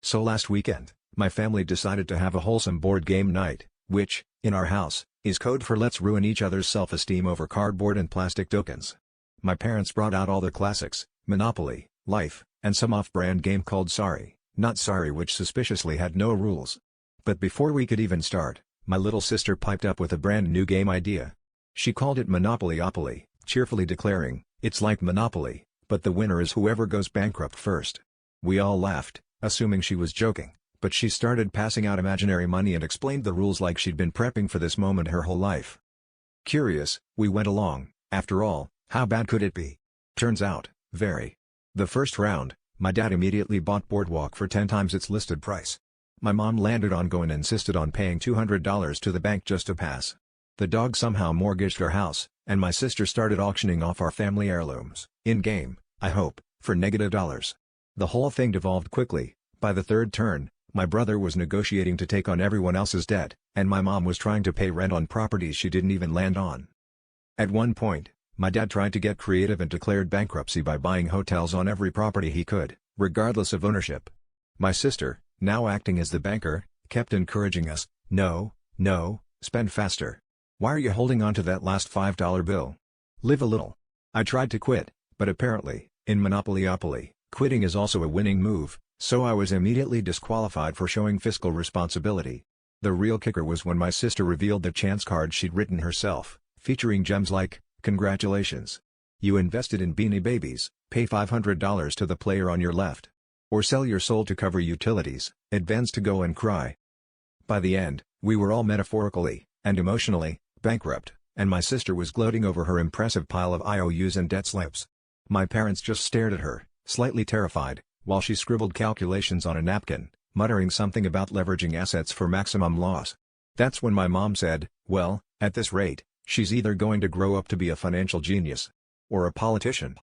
So last weekend, my family decided to have a wholesome board game night, which, in our house, is code for let's ruin each other's self-esteem over cardboard and plastic tokens. My parents brought out all the classics, Monopoly, Life, and some off-brand game called Sorry, Not Sorry, which suspiciously had no rules. But before we could even start, my little sister piped up with a brand new game idea. She called it Monopoly-opoly, cheerfully declaring, "It's like Monopoly, but the winner is whoever goes bankrupt first." We all laughed, assuming she was joking, but she started passing out imaginary money and explained the rules like she'd been prepping for this moment her whole life. Curious, we went along. After all, how bad could it be? Turns out, very. The first round, my dad immediately bought Boardwalk for 10 times its listed price. My mom landed on Go and insisted on paying $200 to the bank just to pass. The dog somehow mortgaged our house, and my sister started auctioning off our family heirlooms, in-game, I hope, for negative dollars. The whole thing devolved quickly. By the third turn, my brother was negotiating to take on everyone else's debt, and my mom was trying to pay rent on properties she didn't even land on. At one point, my dad tried to get creative and declared bankruptcy by buying hotels on every property he could, regardless of ownership. My sister, now acting as the banker, kept encouraging us, "No, no, spend faster. Why are you holding on to that last $5 bill? Live a little." I tried to quit, but apparently, in Monopoly-opoly, quitting is also a winning move, so I was immediately disqualified for showing fiscal responsibility. The real kicker was when my sister revealed the chance card she'd written herself, featuring gems like, "Congratulations. You invested in Beanie Babies, pay $500 to the player on your left. Or sell your soul to cover utilities, advance to go and cry." By the end, we were all metaphorically, and emotionally, bankrupt, and my sister was gloating over her impressive pile of IOUs and debt slips. My parents just stared at her, slightly terrified, while she scribbled calculations on a napkin, muttering something about leveraging assets for maximum loss. That's when my mom said, "Well, at this rate, she's either going to grow up to be a financial genius or a politician."